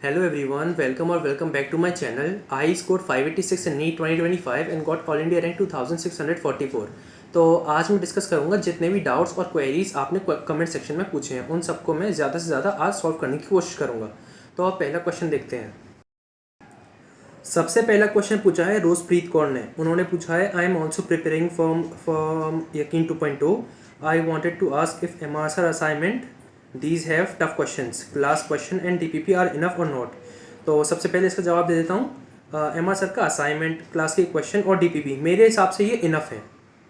Hello everyone, welcome or welcome back to my channel. I scored 586 in NEET 2025 and got All India rank 2644. तो आज मैं discuss करूंगा जितने भी doubts और क्वेरीज आपने कमेंट सेक्शन में पूछे हैं उन सबको मैं ज़्यादा से ज़्यादा आज सॉल्व करने की कोशिश करूंगा। तो आप पहला क्वेश्चन देखते हैं। सबसे पहला क्वेश्चन पूछा है रोजप्रीत कौर ने। उन्होंने पूछा है I am also preparing for यकीन 2.2। I wanted to ask if एमआरसर assignment these have tough questions, class question and DPP are enough और नॉट। तो सबसे पहले इसका जवाब दे देता हूँ। एमआरसर का असाइनमेंट, क्लास के क्वेश्चन और डीपीपी मेरे हिसाब से ये इनफ है।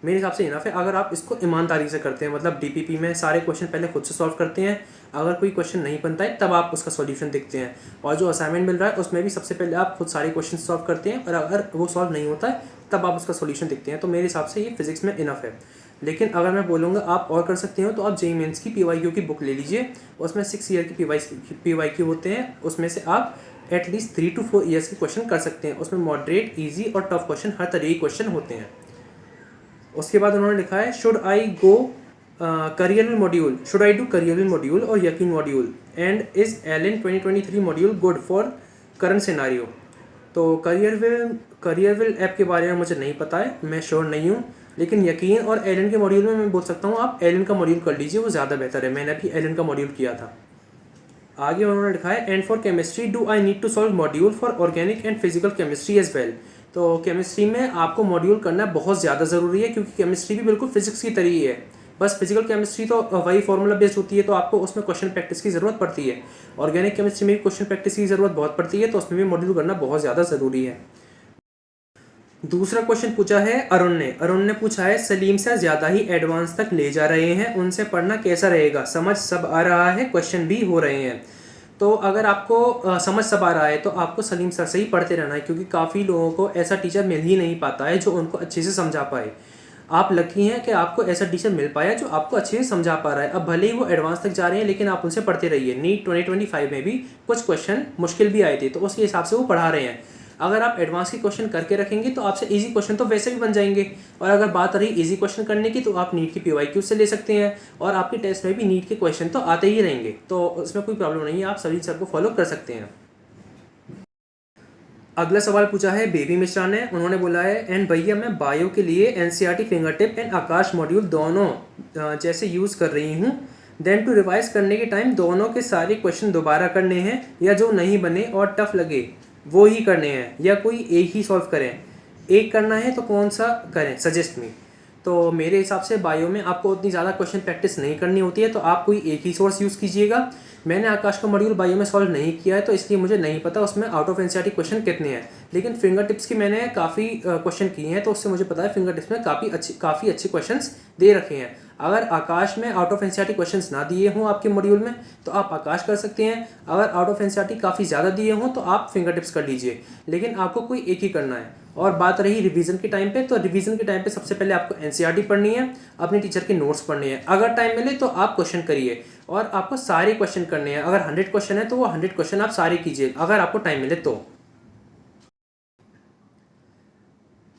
मेरे हिसाब से इनफ है अगर आप इसको ईमानदारी से करते हैं, मतलब डीपीपी में सारे क्वेश्चन पहले खुद से सॉल्व करते हैं। अगर कोई क्वेश्चन नहीं बनता है तब आप उसका सॉल्यूशन देखते हैं, और जो असाइनमेंट मिल रहा है उसमें भी सबसे पहले आप खुद सारे क्वेश्चन सॉल्व करते हैं और अगर वो सॉल्व नहीं होता है तब आप उसका सॉल्यूशन देखते हैं। तो मेरे हिसाब से ये फिजिक्स में इनफ है। लेकिन अगर मैं बोलूँगा आप और कर सकते हो तो आप जेईई मेंस की पीवाईक्यू की बुक ले लीजिए। उसमें 6 ईयर की पीवाईक्यू होते हैं, उसमें से आप एटलीस्ट 3 to 4 ईयर्स के क्वेश्चन कर सकते हैं। उसमें मॉडरेट, ईजी और टफ क्वेश्चन हर तरह के क्वेश्चन होते हैं। उसके बाद उन्होंने लिखा है should I go career module, should I do career module और Yakeen module and is Allen 2023 module good for current scenario. तो करियर विल ऐप के बारे में मुझे नहीं पता है, मैं श्योर नहीं हूँ। लेकिन यकीन और एलन के मॉड्यूल में मैं बोल सकता हूँ आप एलन का मॉड्यूल कर लीजिए, वो ज़्यादा बेहतर है। मैंने अभी एलन का मॉड्यूल किया था। आगे उन्होंने लिखा है and for chemistry do I need to solve module for organic and physical chemistry as well. तो केमिस्ट्री में आपको मॉड्यूल करना बहुत ज़्यादा ज़रूरी है क्योंकि केमिस्ट्री भी बिल्कुल फिजिक्स की तरह ही है। बस फिजिकल केमिस्ट्री तो वही फॉर्मूला बेस्ड होती है, तो आपको उसमें क्वेश्चन प्रैक्टिस की ज़रूरत पड़ती है। ऑर्गेनिक केमिस्ट्री में भी क्वेश्चन प्रैक्टिस की ज़रूरत बहुत पड़ती है, तो उसमें भी मॉड्यूल करना बहुत ज़्यादा ज़रूरी है। दूसरा क्वेश्चन पूछा है अरुण ने पूछा है सलीम से ज़्यादा ही एडवांस तक ले जा रहे हैं, उनसे पढ़ना कैसा रहेगा? समझ सब आ रहा है, क्वेश्चन भी हो रहे हैं। तो अगर आपको समझ सब आ रहा है तो आपको सलीम सर से ही पढ़ते रहना है, क्योंकि काफ़ी लोगों को ऐसा टीचर मिल ही नहीं पाता है जो उनको अच्छे से समझा पाए। आप लकी हैं कि आपको ऐसा टीचर मिल पाया जो आपको अच्छे से समझा पा रहा है। अब भले ही वो एडवांस तक जा रहे हैं लेकिन आप उनसे पढ़ते रहिए। नीट 2025 में भी कुछ क्वेश्चन मुश्किल भी आए थे, तो उसके हिसाब से वो पढ़ा रहे हैं। अगर आप एडवांस के क्वेश्चन करके रखेंगे तो आपसे इजी क्वेश्चन तो वैसे भी बन जाएंगे। और अगर बात रही इजी क्वेश्चन करने की तो आप नीट की पीवाईक्यू से ले सकते हैं, और आपके टेस्ट में भी नीट के क्वेश्चन तो आते ही रहेंगे, तो उसमें कोई प्रॉब्लम नहीं है, आप सभी सर को फॉलो कर सकते हैं। अगला सवाल पूछा है बेबी मिश्रा ने। उन्होंने बोला है एंड भैया मैं बायो के लिए NCERT finger tip and Akash module दोनों जैसे यूज़ कर रही हूँ। देन टू रिवाइज करने के टाइम दोनों के सारे क्वेश्चन दोबारा करने हैं या जो नहीं बने और टफ लगे वो ही करने हैं, या कोई एक ही सॉल्व करें? एक करना है तो कौन सा करें, सजेस्ट मी। तो मेरे हिसाब से बायो में आपको उतनी ज़्यादा क्वेश्चन प्रैक्टिस नहीं करनी होती है, तो आप कोई एक ही सोर्स यूज़ कीजिएगा। मैंने आकाश का मॉड्यूल बायो में सॉल्व नहीं किया है तो इसलिए मुझे नहीं पता उसमें आउट ऑफ एनसीईआरटी क्वेश्चन कितने हैं, लेकिन फिंगर टिप्स की मैंने काफ़ी क्वेश्चन किए हैं तो उससे मुझे पता है फिंगर टिप्स में काफ़ी अच्छे क्वेश्चंस दे रखे हैं। अगर आकाश में आउट ऑफ एनसीईआरटी क्वेश्चंस ना दिए हों आपके मॉड्यूल में तो आप आकाश कर सकते हैं। अगर आउट ऑफ एनसीईआरटी काफ़ी ज़्यादा दिए हों तो आप फिंगर टिप्स कर लीजिए, लेकिन आपको कोई एक ही करना है। और बात रही रिवीजन के टाइम पे, तो रिवीजन के टाइम पे सबसे पहले आपको एनसीईआरटी पढ़नी है, अपने टीचर के नोट्स पढ़ने हैं। अगर टाइम मिले तो आप क्वेश्चन करिए, और आपको सारे क्वेश्चन करने हैं। अगर 100 क्वेश्चन है तो वो 100 क्वेश्चन आप सारे कीजिए अगर आपको टाइम मिले तो।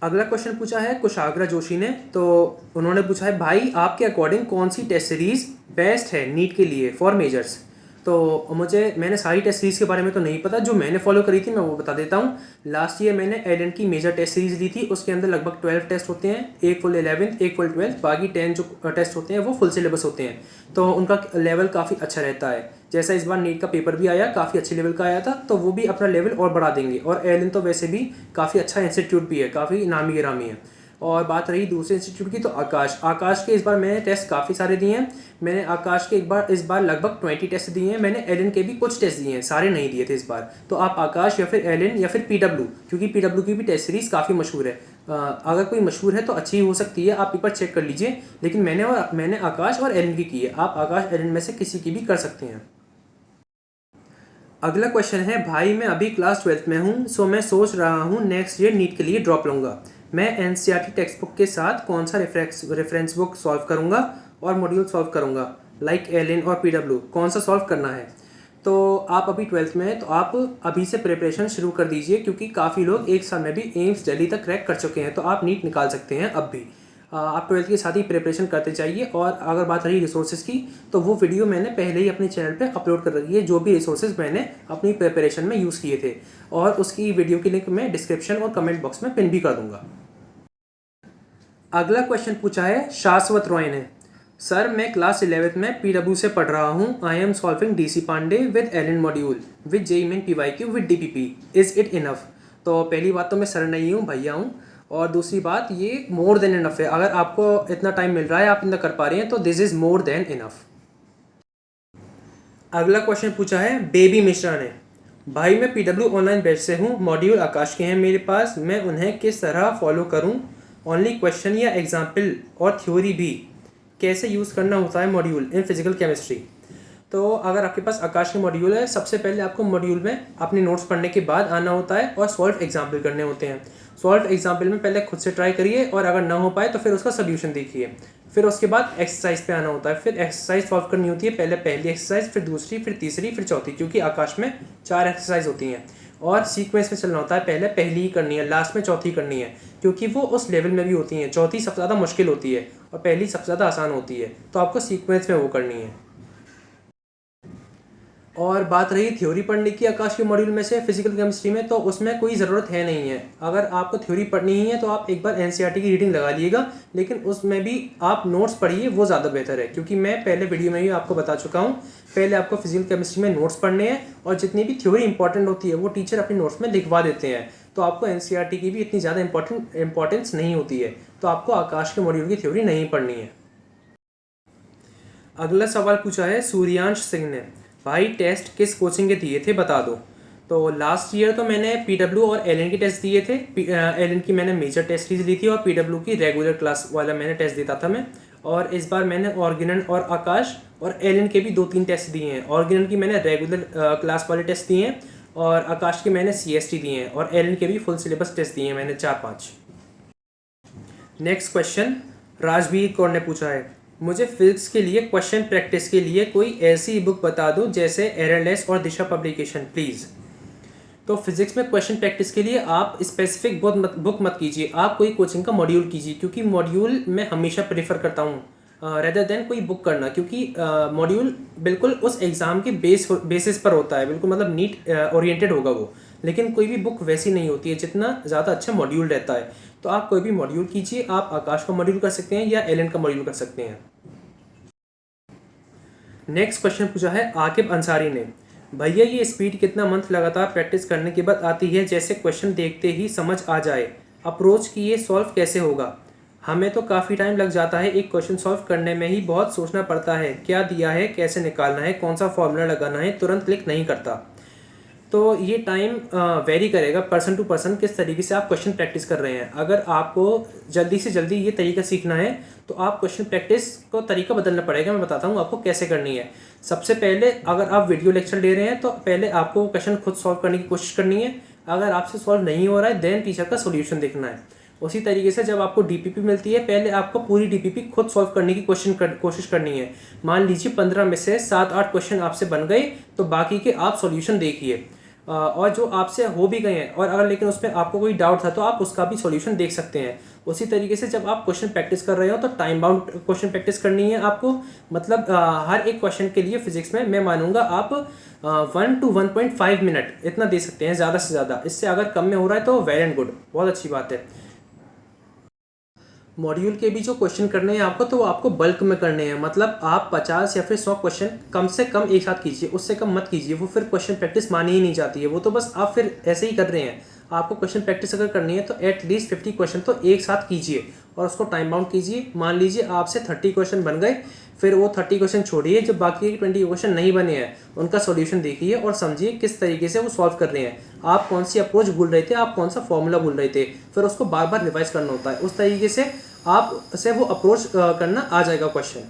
अगला क्वेश्चन पूछा है कुशाग्रा जोशी ने। तो उन्होंने पूछा है भाई आपके अकॉर्डिंग कौन सी टेस्ट सीरीज बेस्ट है नीट के लिए फॉर मेजर्स? तो मैंने सारी टेस्ट सीरीज़ के बारे में तो नहीं पता, जो मैंने फॉलो करी थी मैं वो बता देता हूँ। लास्ट ईयर मैंने एलन की मेजर टेस्ट सीरीज़ ली थी, उसके अंदर लगभग 12 टेस्ट होते हैं, एक फुल 11th एक फुल 12th, बाकी 10 जो टेस्ट होते हैं वो फुल सिलेबस होते हैं। तो उनका लेवल काफ़ी अच्छा रहता है। जैसा इस बार नीट का पेपर भी आया काफ़ी अच्छे लेवल का आया था, तो वो भी अपना लेवल और बढ़ा देंगे। और एलन तो वैसे भी काफ़ी अच्छा इंस्टीट्यूट भी है, काफ़ी नामी गिरामी है। और बात रही दूसरे इंस्टीट्यूट की तो आकाश के इस बार मैंने टेस्ट काफ़ी सारे दिए हैं। मैंने आकाश के इस बार लगभग 20 टेस्ट दिए हैं। मैंने एलन के भी कुछ टेस्ट दिए हैं, सारे नहीं दिए थे इस बार। तो आप आकाश या फिर एलन या फिर पीडब्ल्यू, क्योंकि पीडब्ल्यू की भी टेस्ट सीरीज़ काफ़ी मशहूर है। अगर कोई मशहूर है तो अच्छी हो सकती है, आप एक बार चेक कर लीजिए। लेकिन मैंने आकाश और एलन की है, आप आकाश एलन में से किसी की भी कर सकते हैं। अगला क्वेश्चन है भाई मैं अभी क्लास 12th में हूँ, सो मैं सोच रहा हूँ नेक्स्ट ईयर नीट के लिए ड्रॉप लूँगा। मैं एनसीईआरटी टेक्स्ट बुक के साथ कौन सा रेफरेंस बुक सॉल्व करूँगा और मॉड्यूल सॉल्व करूँगा, लाइक एलन और पीडब्ल्यू, कौन सा सॉल्व करना है? तो आप अभी 12th में हैं तो आप अभी से प्रिपरेशन शुरू कर दीजिए, क्योंकि काफ़ी लोग एक साल में भी एम्स दिल्ली तक क्रैक कर चुके हैं, तो आप नीट निकाल सकते हैं अब भी। आप 12th के साथ ही प्रिपरेशन करते जाइए। और अगर बात रही रिसोर्सेज की, तो वो वीडियो मैंने पहले ही अपने चैनल पे अपलोड कर रखी है, जो भी रिसोर्सेज मैंने अपनी प्रिपरेशन में यूज़ किए थे, और उसकी वीडियो की लिंक मैं डिस्क्रिप्शन और कमेंट बॉक्स में पिन भी कर दूंगा। अगला क्वेश्चन पूछा है शाश्वत रॉय ने। सर, मैं क्लास 11th में PW से पढ़ रहा हूँ। I am solving DC Pandey with Allen module with JEE main PYQ with DPP, is it enough? तो पहली बात तो मैं सर नहीं हूँ, भैया हूँ। और दूसरी बात, ये मोर देन इनफ है। अगर आपको इतना टाइम मिल रहा है, आप इतना कर पा रहे हैं, तो this is more than enough. अगला क्वेश्चन पूछा है बेबी मिश्रा ने। भाई, मैं PW ऑनलाइन बैच से हूँ। मॉड्यूल आकाश के हैं मेरे पास। मैं उन्हें किस तरह फॉलो करूँ? ओनली क्वेश्चन या एग्जाम्पल और थ्योरी भी? कैसे यूज़ करना होता है मॉड्यूल इन फिजिकल केमिस्ट्री? तो अगर आपके पास आकाश के मॉड्यूल है, सबसे पहले आपको मॉड्यूल में अपने नोट्स पढ़ने के बाद आना होता है और सॉल्व एग्जाम्पल करने होते हैं। सॉल्व एग्जाम्पल में पहले खुद से ट्राई करिए, और अगर ना हो पाए तो फिर उसका सोल्यूशन देखिए। फिर उसके बाद एक्सरसाइज पे आना होता है। फिर एक्सरसाइज सॉल्व करनी होती है, पहले पहली एक्सरसाइज, फिर दूसरी, फिर तीसरी, फिर चौथी, क्योंकि आकाश में 4 एक्सरसाइज होती हैं। और सीक्वेंस में चलना होता है, पहले पहली ही करनी है, लास्ट में चौथी करनी है, क्योंकि वो उस लेवल में भी होती हैं। चौथी सबसे ज़्यादा मुश्किल होती है और पहली सबसे ज़्यादा आसान होती है, तो आपको सीक्वेंस में वो करनी है। और बात रही थ्योरी पढ़ने की आकाश के मॉड्यूल में से फिजिकल केमिस्ट्री में, तो उसमें कोई ज़रूरत है नहीं है। अगर आपको थ्योरी पढ़नी ही है तो आप एक बार NCERT की रीडिंग लगा लीजिएगा, लेकिन उसमें भी आप नोट्स पढ़िए, वो ज़्यादा बेहतर है। क्योंकि मैं पहले वीडियो में ही आपको बता चुका हूँ, पहले आपको फिजिकल केमिस्ट्री में नोट्स पढ़ने हैं, और जितनी भी थ्योरी इंपॉर्टेंट होती है वो टीचर अपने नोट्स में लिखवा देते हैं, तो आपको NCERT की भी इतनी ज़्यादा इंपॉर्टेंस नहीं होती है। तो आपको आकाश के मॉड्यूल की थ्योरी नहीं पढ़नी है। अगला सवाल पूछा है सूर्यांश सिंह ने। भाई, टेस्ट किस कोचिंग के दिए थे बता दो। तो लास्ट ईयर तो मैंने PW और LN के टेस्ट दिए थे। LN की मैंने मेजर टेस्ट सीरीज ली थी, और PW की रेगुलर क्लास वाला मैंने टेस्ट देता था मैं। और इस बार मैंने ऑर्गेनन और आकाश और LN के भी 2-3 टेस्ट दिए हैं। ऑर्गेनन की मैंने रेगुलर क्लास वाले टेस्ट दिए हैं, और आकाश के मैंने CST दिए हैं, और LN के भी फुल सिलेबस टेस्ट दिए हैं मैंने 4-5। नेक्स्ट क्वेश्चन राजवीर कौर ने पूछा है। मुझे फिजिक्स के लिए क्वेश्चन प्रैक्टिस के लिए कोई ऐसी बुक बता दो जैसे एररलेस और दिशा पब्लिकेशन प्लीज़। तो फिजिक्स में क्वेश्चन प्रैक्टिस के लिए आप स्पेसिफिक बुक मत कीजिए, आप कोई कोचिंग का मॉड्यूल कीजिए, क्योंकि मॉड्यूल मैं हमेशा प्रेफर करता हूँ रेदर देन कोई बुक करना। क्योंकि मॉड्यूल बिल्कुल उस एग्ज़ाम के बेसिस पर होता है, बिल्कुल मतलब नीट ओरिएंटेड होगा वो। लेकिन कोई भी बुक वैसी नहीं होती है जितना ज़्यादा अच्छा मॉड्यूल रहता है। तो आप कोई भी मॉड्यूल कीजिए, आप आकाश का मॉड्यूल कर सकते हैं या LN का मॉड्यूल कर सकते हैं। नेक्स्ट क्वेश्चन पूछा है आकिब अंसारी ने। भैया, ये स्पीड कितना मंथ लगातार प्रैक्टिस करने के बाद आती है, जैसे क्वेश्चन देखते ही समझ आ जाए? अप्रोच की ये सॉल्व कैसे होगा? हमें तो काफ़ी टाइम लग जाता है, एक क्वेश्चन सॉल्व करने में ही बहुत सोचना पड़ता है, क्या दिया है, कैसे निकालना है, कौन सा फॉर्मूला लगाना है, तुरंत क्लिक नहीं करता। तो ये टाइम वेरी करेगा पर्सन टू पर्सन, किस तरीके से आप क्वेश्चन प्रैक्टिस कर रहे हैं। अगर आपको जल्दी से जल्दी ये तरीका सीखना है, तो आप क्वेश्चन प्रैक्टिस को तरीका बदलना पड़ेगा। मैं बताता हूँ आपको कैसे करनी है। सबसे पहले, अगर आप वीडियो लेक्चर ले रहे हैं, तो पहले आपको क्वेश्चन खुद सॉल्व करने की कोशिश करनी है। अगर आपसे सॉल्व नहीं हो रहा है, देन टीचर का सोल्यूशन देखना है। उसी तरीके से जब आपको DPP मिलती है, पहले आपको पूरी DPP खुद सॉल्व करने की कोशिश करनी है। मान लीजिए 15 में से 7-8 क्वेश्चन आपसे बन गए, तो बाकी के आप सॉल्यूशन देखिए। और जो आपसे हो भी गए हैं, और अगर लेकिन उसमें आपको कोई डाउट था, तो आप उसका भी सॉल्यूशन देख सकते हैं। उसी तरीके से जब आप क्वेश्चन प्रैक्टिस कर रहे हो, तो टाइम बाउंड क्वेश्चन प्रैक्टिस करनी है आपको। मतलब हर एक क्वेश्चन के लिए फिजिक्स में मैं मानूंगा आप 1 to 1.5 मिनट इतना दे सकते हैं, ज़्यादा से ज़्यादा। इससे अगर कम में हो रहा है तो वेल एंड गुड, बहुत अच्छी बात है। मॉड्यूल के भी जो क्वेश्चन करने हैं आपको, तो वो आपको बल्क में करने हैं। मतलब आप 50 या फिर 100 क्वेश्चन कम से कम एक साथ कीजिए, उससे कम मत कीजिए। वो फिर क्वेश्चन प्रैक्टिस मानी ही नहीं जाती है, वो तो बस आप फिर ऐसे ही कर रहे हैं। आपको क्वेश्चन प्रैक्टिस अगर करनी है, तो एटलीस्ट 50 क्वेश्चन तो एक साथ कीजिए, और उसको टाइम बाउंड कीजिए। मान लीजिए आपसे 30 क्वेश्चन बन गए, फिर वो 30 क्वेश्चन छोड़िए, जो बाकी के 20 क्वेश्चन नहीं बने हैं उनका सॉल्यूशन देखिए और समझिए किस तरीके से वो सॉल्व कर रहे हैं। आप कौन सी अप्रोच भूल रहे थे, आप कौन सा फॉर्मूला भूल रहे थे, फिर उसको बार बार रिवाइज करना होता है। उस तरीके से आप से वो अप्रोच करना आ जाएगा क्वेश्चन।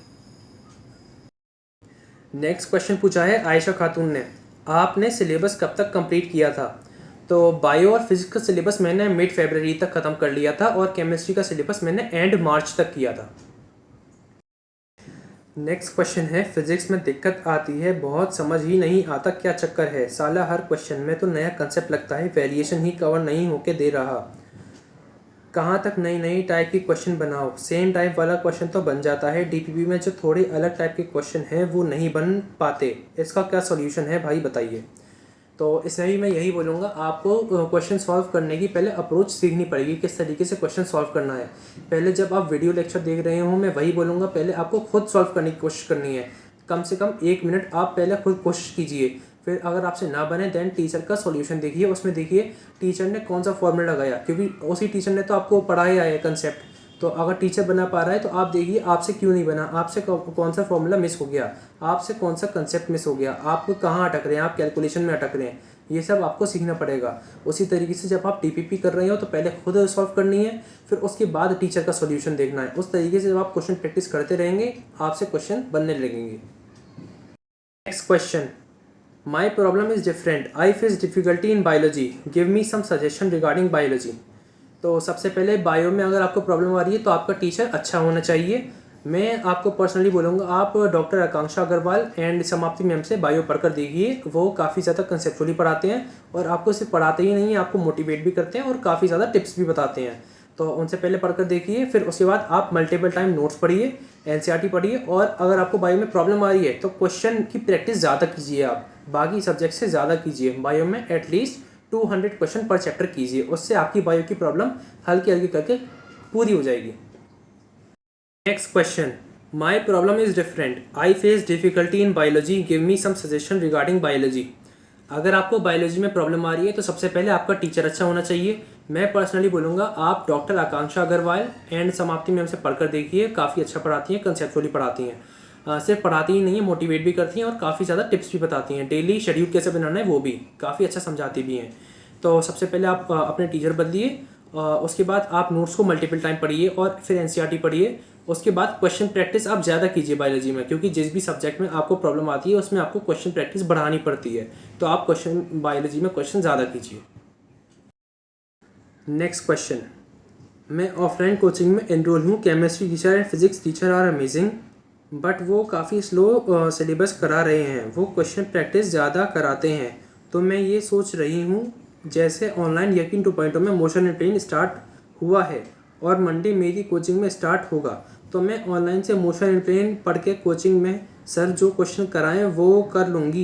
नेक्स्ट क्वेश्चन पूछा है आयशा खातून ने। आपने सिलेबस कब तक कंप्लीट किया था? तो बायो और फिजिक्स का सिलेबस मैंने मिड फरवरी तक ख़त्म कर लिया था, और केमिस्ट्री का सिलेबस मैंने एंड मार्च तक किया था। नेक्स्ट क्वेश्चन है फिजिक्स में दिक्कत आती है, बहुत समझ ही नहीं आता क्या चक्कर है। साला हर क्वेश्चन में तो नया कंसेप्ट लगता है, वेरिएशन ही कवर नहीं होके दे रहा। कहाँ तक नई नई टाइप की क्वेश्चन बनाओ, सेम टाइप वाला क्वेश्चन तो बन जाता है, डीपीपी में जो थोड़े अलग टाइप के क्वेश्चन हैं वो नहीं बन पाते, इसका क्या सॉल्यूशन है भाई बताइए। तो इसमें भी मैं यही बोलूँगा, आपको क्वेश्चन सॉल्व करने की पहले अप्रोच सीखनी पड़ेगी, किस तरीके से क्वेश्चन सॉल्व करना है। पहले जब आप वीडियो लेक्चर देख रहे हो, मैं वही बोलूँगा, पहले आपको खुद सॉल्व करने की कोशिश करनी है। कम से कम 1 मिनट आप पहले खुद कोशिश कीजिए, फिर अगर आपसे ना बने देन टीचर का सॉल्यूशन देखिए, उसमें देखिए टीचर ने कौन सा फॉर्मूला लगाया, क्योंकि उसी टीचर ने तो आपको पढ़ाया है कंसेप्ट। तो अगर टीचर बना पा रहा है तो आप देखिए आपसे क्यों नहीं बना, आपसे कौन सा फॉर्मूला मिस हो गया, आपसे कौन सा कंसेप्ट मिस हो गया, आप कहाँ अटक रहे हैं, आप कैलकुलेशन में अटक रहे हैं, ये सब आपको सीखना पड़ेगा। उसी तरीके से जब आप टीपीपी कर रहे हो तो पहले खुद सॉल्व करनी है, फिर उसके बाद टीचर का सॉल्यूशन देखना है। उस तरीके से जब आप क्वेश्चन प्रैक्टिस करते रहेंगे आपसे क्वेश्चन बनने लगेंगे। Next question, my problem is different, I face difficulty in biology, give me some suggestion regarding biology. तो सबसे पहले बायो में अगर आपको प्रॉब्लम आ रही है तो आपका टीचर अच्छा होना चाहिए। मैं आपको पर्सनली बोलूँगा, आप डॉक्टर आकांक्षा अग्रवाल एंड समाप्ति मैम से बायो पढ़कर देखिए, वो काफ़ी ज़्यादा कंसेप्चुअली पढ़ाते हैं और आपको सिर्फ पढ़ाते ही नहीं, आपको मोटिवेट भी करते हैं और काफ़ी ज़्यादा टिप्स भी बताते हैं। तो उनसे पहले पढ़कर देखिए, फिर उसके बाद आप मल्टीपल टाइम नोट्स पढ़िए, एनसीईआरटी पढ़िए, और अगर आपको बायो में प्रॉब्लम आ रही है तो क्वेश्चन की प्रैक्टिस ज़्यादा कीजिए, आप बाकी सब्जेक्ट से ज़्यादा कीजिए। बायो में एटलीस्ट 200 क्वेश्चन पर चैप्टर कीजिए, उससे आपकी बायो की प्रॉब्लम हल्की हल्की करके पूरी हो जाएगी। Next question, my problem is different, I face difficulty in biology, give me some suggestion regarding biology. अगर आपको बायोलॉजी में प्रॉब्लम आ रही है तो सबसे पहले आपका टीचर अच्छा होना चाहिए। मैं पर्सनली बोलूँगा, आप डॉक्टर आकांक्षा अग्रवाल एंड समाप्ति मैम से पढ़कर देखिए, काफ़ी अच्छा पढ़ाती हैं, कंसेप्चुअली पढ़ाती हैं। सिर्फ पढ़ाती ही नहीं है, मोटिवेट भी करती हैं और काफ़ी ज़्यादा टिप्स भी बताती हैं। डेली शेड्यूल कैसे बनाना है वो भी काफ़ी अच्छा समझाती भी हैं। तो सबसे पहले आप अपने टीचर बदलिए, उसके बाद आप नोट्स को मल्टीपल टाइम पढ़िए और फिर एनसीईआरटी पढ़िए। उसके बाद क्वेश्चन प्रैक्टिस आप ज़्यादा कीजिए बायोलॉजी में, क्योंकि जिस भी सब्जेक्ट में आपको प्रॉब्लम आती है उसमें आपको क्वेश्चन प्रैक्टिस बढ़ानी पड़ती है। तो आप बायोलॉजी में क्वेश्चन ज़्यादा कीजिए। नेक्स्ट क्वेश्चन, मैं ऑफलाइन कोचिंग में एनरोल हूँ, chemistry teacher and physics teacher are amazing, but वो काफ़ी स्लो सिलेबस करा रहे हैं, वो क्वेश्चन प्रैक्टिस ज़्यादा कराते हैं। तो मैं ये सोच रही हूँ, जैसे ऑनलाइन यकीन 2.0 में मोशन एंड पेन स्टार्ट हुआ है और मंडे मेरी कोचिंग में स्टार्ट होगा, तो मैं ऑनलाइन से मोशन एंड पेन पढ़ के कोचिंग में सर जो क्वेश्चन कराएं वो कर लूँगी।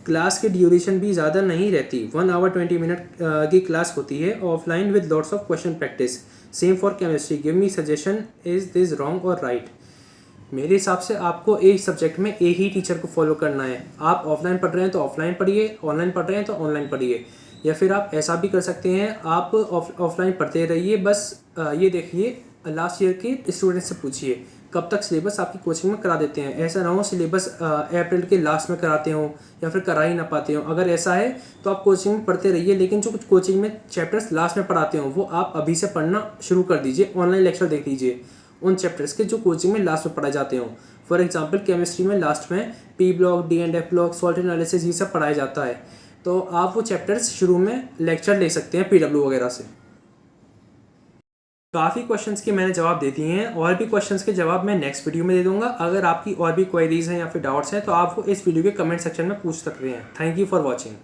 क्लास की ड्यूरेशन भी ज़्यादा नहीं रहती, 1 आवर 20 मिनट की क्लास होती है offline with lots of question practice. Same for chemistry, give me suggestion, is this wrong और राइट। मेरे हिसाब से आपको एक सब्जेक्ट में एक ही टीचर को फॉलो करना है। आप ऑफलाइन पढ़ रहे हैं तो ऑफलाइन पढ़िए, ऑनलाइन पढ़ रहे हैं तो ऑनलाइन पढ़िए, या फिर आप ऐसा भी कर सकते हैं, आप ऑफलाइन पढ़ते रहिए, बस ये देखिए लास्ट ईयर के स्टूडेंट से पूछिए कब तक सिलेबस आपकी कोचिंग में करा देते हैं। ऐसा ना हो सिलेबस अप्रैल के लास्ट में कराते हो या फिर करा ही ना पाते हो। अगर ऐसा है तो आप कोचिंग में पढ़ते रहिए, लेकिन जो कुछ कोचिंग में चैप्टर्स लास्ट में पढ़ाते हो वो आप अभी से पढ़ना शुरू कर दीजिए। ऑनलाइन लेक्चर देख लीजिए उन चैप्टर्स के जो कोचिंग में लास्ट में पढ़ाए जाते हो। फॉर एग्जाम्पल केमिस्ट्री में लास्ट में P block, D&F block, salt analysis, ये सब पढ़ाया जाता है, तो आप वो चैप्टर्स शुरू में लेक्चर ले सकते हैं PW वगैरह से। काफ़ी क्वेश्चंस के मैंने जवाब दे दिए हैं, और भी क्वेश्चंस के जवाब मैं नेक्स्ट वीडियो में दे दूंगा। अगर आपकी और भी क्वेरीज हैं या फिर डाउट्स हैं तो आप वो इस वीडियो के कमेंट सेक्शन में पूछ सकते हैं। Thank you for watching.